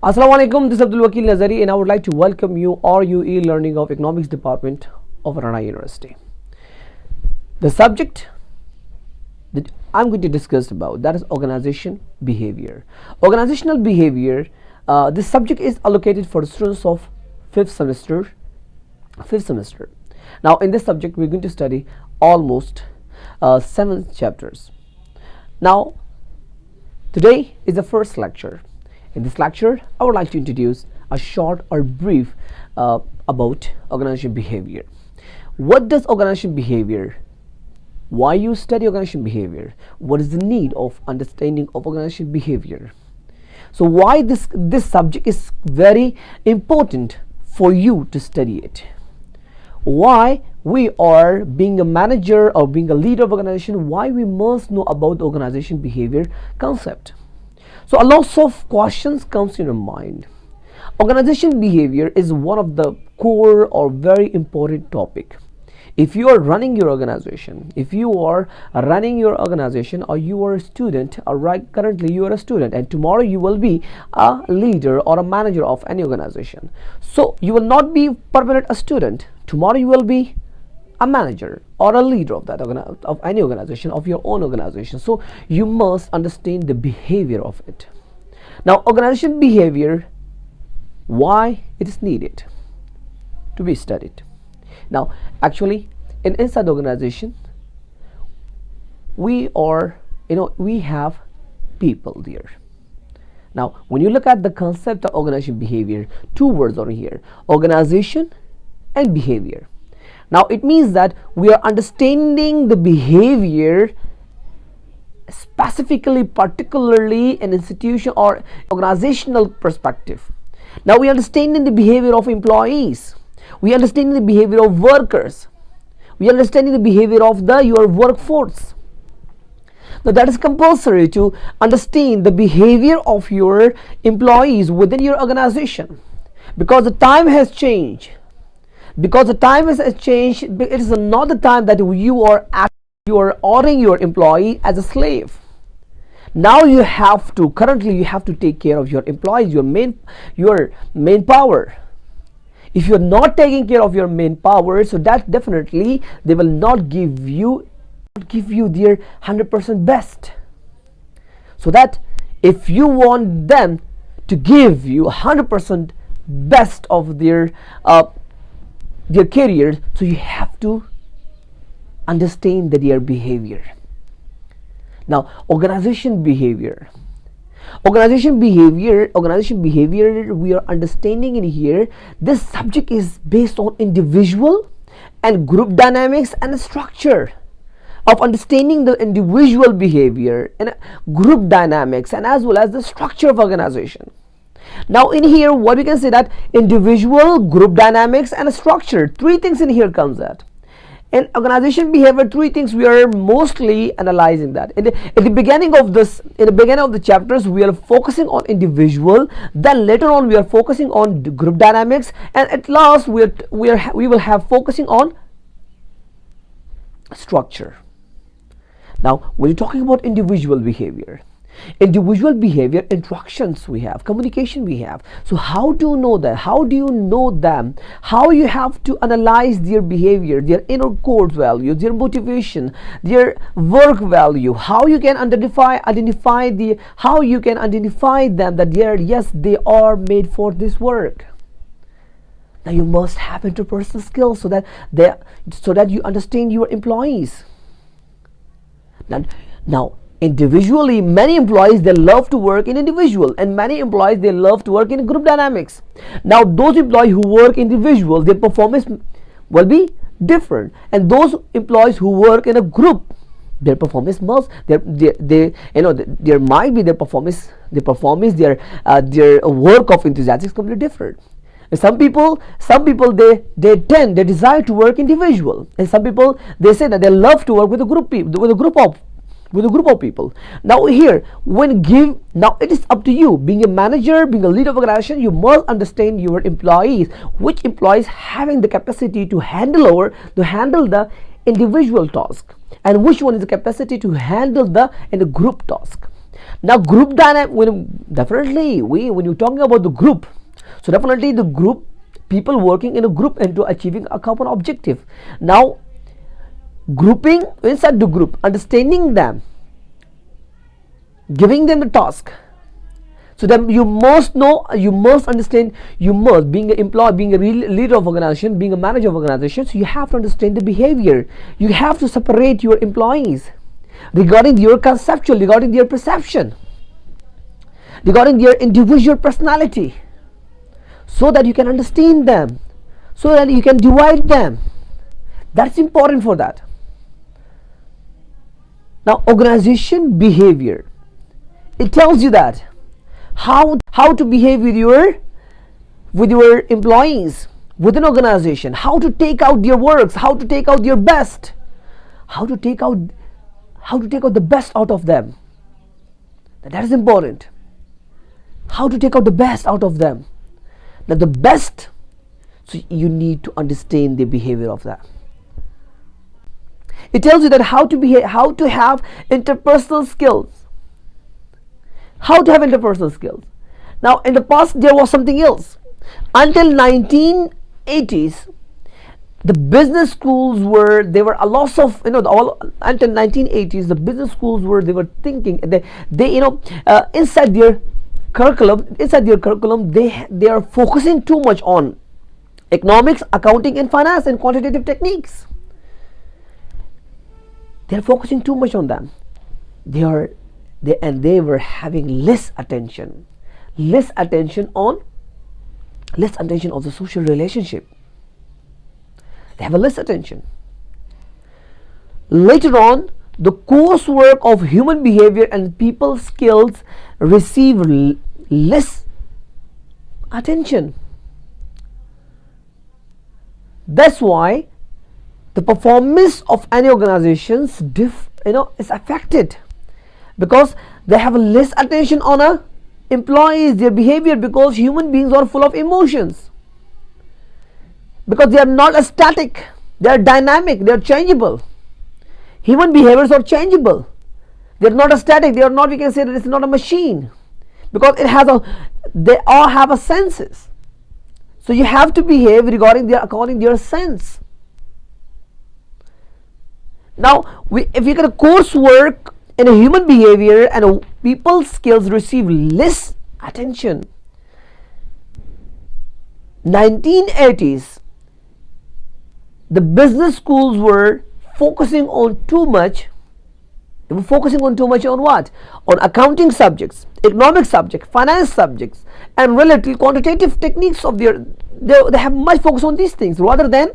Assalamu alaikum, this is Abdul Wakil Nazari and I would like to welcome you RUE Learning of Economics Department of Rana University. The subject that I'm going to discuss about, that is organization behavior. Organizational behavior, this subject is allocated for students of fifth semester. Now in this subject we're going to study almost 7 chapters. Now today is the first lecture. In this lecture, I would like to introduce a short or brief about organization behavior. What does organization behavior? Why you study organization behavior? What is the need of understanding of organization behavior? So why this subject is very important for you to study it? Why we are being a manager or being a leader of organization, why we must know about the organization behavior concept? So a lot of questions comes in your mind. Organization behavior is one of the core or very important topic. If you are running your organization, or you are a student, or currently you are a student and tomorrow you will be a leader or a manager of any organization. So you will not be permanent a student. Tomorrow you will be a manager or a leader of that of any organization, of your own organization. So you must understand the behavior of it. Now organization behavior, why it is needed to be studied. Now actually inside the organization we have people there. Now when you look at the concept of organization behavior, two words are here: organization and behavior. Now it means that we are understanding the behavior specifically, particularly an institution or organizational perspective. Now we understanding the behavior of employees, we understanding the behavior of workers, we understanding the behavior of your workforce. Now that is compulsory to understand the behavior of your employees within your organization, because the time has changed. Because the time has changed, it is not the time that you are ordering your employee as a slave. Now you have to take care of your employees, your main power. If you're not taking care of your main power, so that definitely they will not give you their 100% best. So that if you want them to give you 100% best of their careers, so you have to understand their behavior. Now organization behavior, we are understanding in here. This subject is based on individual and group dynamics and structure of understanding the individual behavior and group dynamics, and as well as the structure of organization. Now in here what we can say that individual, group dynamics and structure, three things in here comes at. In organization behavior, three things we are mostly analyzing that. In the beginning of the chapters we are focusing on individual, then later on we are focusing on group dynamics, and at last we will have focusing on structure. Now when you're talking about individual behavior, interactions we have, communication we have. So how do you know that? How do you know them? How you have to analyze their behavior, their inner core value, their motivation, their work value. How you can identify them that they are made for this work. Now you must have interpersonal skills so that you understand your employees. Now individually, many employees they love to work in individual, and many employees they love to work in group dynamics. Now those employees who work individual, their performance will be different, and those employees who work in a group, their performance must their work of enthusiasm is completely different. And some people they desire to work individual, and some people they say that they love to work with a group of people. Now here now it is up to you, being a manager, being a leader of organization, you must understand your employees, which employees having the capacity to handle the individual task, and which one is the capacity to handle the group task. Now group dynamic, definitely when you're talking about the group, so definitely the group, people working in a group and to achieving a common objective. Now grouping inside the group, understanding them, giving them the task. So then you must know, you must understand, you must, being an employee, being a leader of organization, being a manager of organization, so you have to understand the behavior. You have to separate your employees regarding your conceptual, regarding their perception, regarding their individual personality, so that you can understand them, so that you can divide them. That's important for that. Now organization behavior, it tells you that how to behave with your employees within organization, how to take out their works, how to take out their best, how to take out the best out of them. That is important. How to take out the best out of them. Now the best, so you need to understand the behavior of that. It tells you that how to behave, how to have interpersonal skills. How to have interpersonal skills. Now in the past there was something else. Until 1980s, the business schools were, there were a lot of, until 1980s the business schools were, they were thinking, they inside their curriculum they are focusing too much on economics, accounting and finance and quantitative techniques. They are focusing too much on them. They were having less attention of the social relationship. They have a less attention. Later on, the coursework of human behavior and people skills receive less attention. That's why the performance of any organizations is affected, because they have less attention on employees, their behavior, because human beings are full of emotions, because they are not static, they are dynamic, they are changeable. Human behaviors are changeable. They are not static. They are not, we can say that it's not a machine, because they all have a senses. So you have to behave according their sense. Now if you get a coursework in a human behavior and people skills receive less attention. 1980s, the business schools were focusing on too much. They were focusing on too much on what? On accounting subjects, economic subjects, finance subjects, and relative quantitative techniques of their. They have much focus on these things rather than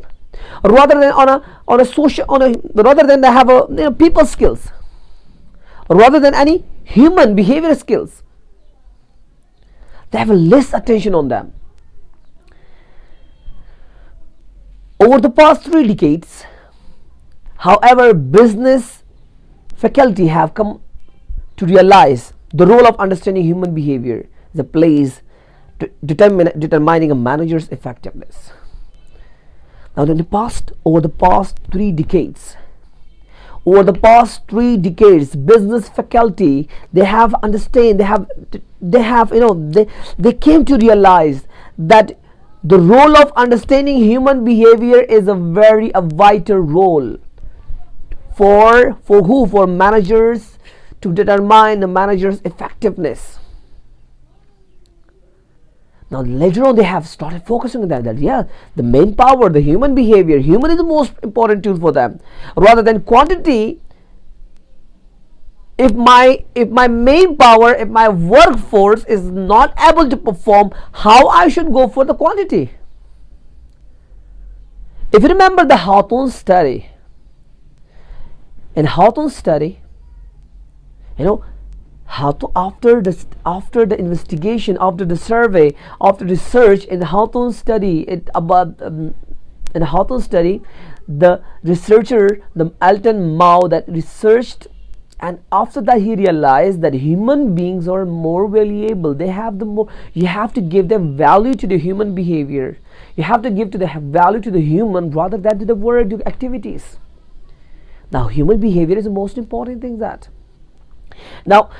on a social, rather than they have a people skills, rather than any human behavior skills. They have less attention on them. Over the past 3 decades, however, business faculty have come to realize the role of understanding human behavior plays to determining a manager's effectiveness. Now, over the past 3 decades, business faculty, they came to realize that the role of understanding human behavior is a vital role for managers, to determine the manager's effectiveness. Now later on they have started focusing on that the main power, the human behavior, human is the most important tool for them rather than quantity. If my main power, if my workforce is not able to perform, how I should go for the quantity? If you remember the Hawthorne study, in Hawthorne study, after the investigation, after the survey, after research in the Hawthorne study, the researcher, the Alton Mao, that researched, and after that he realized that human beings are more valuable. They have you have to give them value to the human behavior. You have to give the value to the human rather than to the work activities. Now human behavior is the most important thing. That now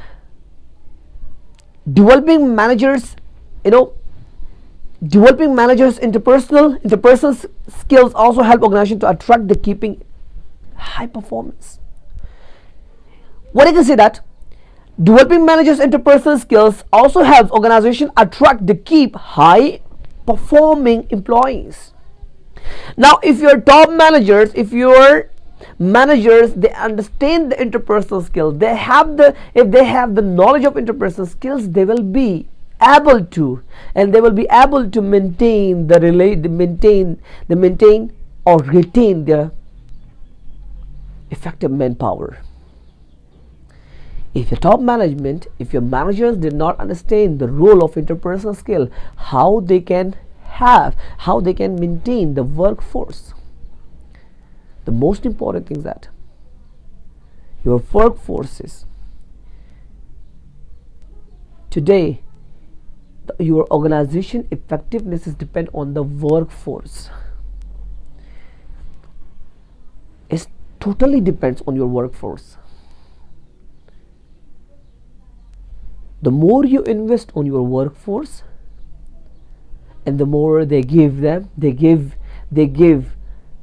developing managers, you know, developing managers interpersonal skills also help organization to attract the keeping high performance. What I can say that developing managers interpersonal skills also helps organization attract the keep high performing employees. Now if your top managers, if your managers, they understand the interpersonal skills, they have the, if they have the knowledge of interpersonal skills, they will be able to, and they will be able to maintain the maintain or retain their effective manpower. If your top management, if your managers did not understand the role of interpersonal skill, how they can maintain the workforce. The most important thing is that your workforces today, your organization effectiveness is depend on the workforce. It totally depends on your workforce. The more you invest on your workforce, and the more they give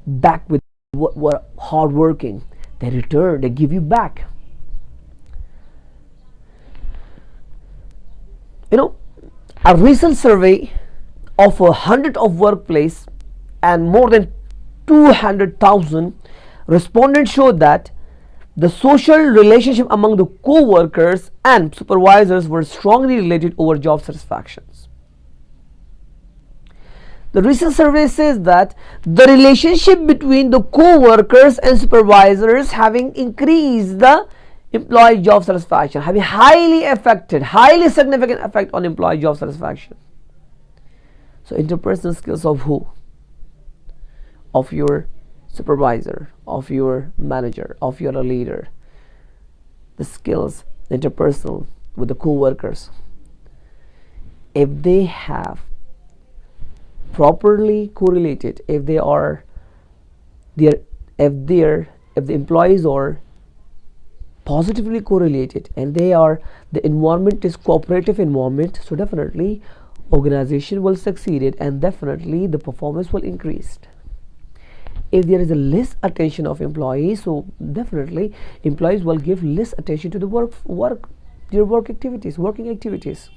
back with what hard working, they return, they give you back. You know, a recent survey of 100 of workplace and more than 200,000 respondents showed that the social relationship among the co-workers and supervisors were strongly related over job satisfactions. The recent survey says that the relationship between the co-workers and supervisors having increased the employee job satisfaction, having highly significant effect on employee job satisfaction. So interpersonal skills of who? Of your supervisor, of your manager, of your leader. The skills, interpersonal with the co-workers, if they have properly correlated, if the employees are positively correlated, and the environment is cooperative environment, so definitely organization will succeed and definitely the performance will increase. If there is a less attention of employees, so definitely employees will give less attention to the working activities.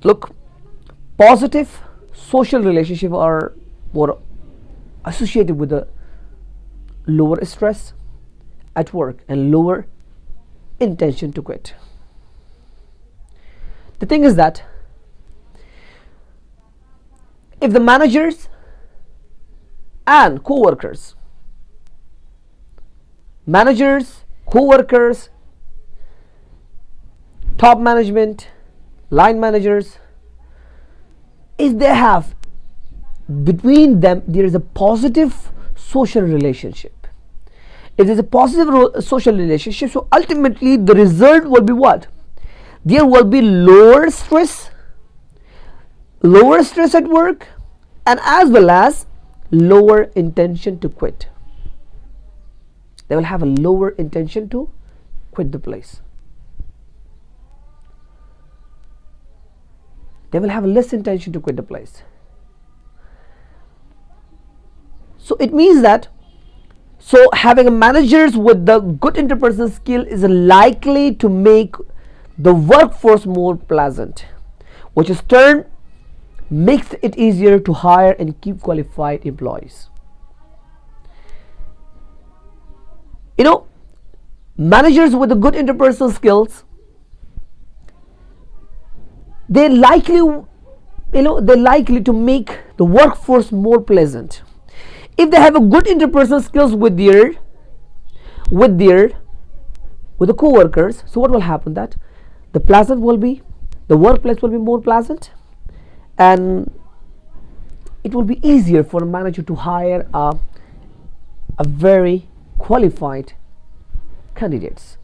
Look, positive social relationships are more associated with the lower stress at work and lower intention to quit. The thing is that if the managers and co-workers, top management, line managers, if they have between them there is a positive social relationship, if there's a positive social relationship, so ultimately the result will be what? There will be lower stress at work, and as well as lower intention to quit. They will have a lower intention to quit the place. They will have a less intention to quit the place. So it means that having a managers with the good interpersonal skill is likely to make the workforce more pleasant, which in turn makes it easier to hire and keep qualified employees. You know, managers with the good interpersonal skills, they're likely to make the workforce more pleasant. If they have a good interpersonal skills with the co-workers, so what will happen? That the workplace will be more pleasant, and it will be easier for a manager to hire a very qualified candidates.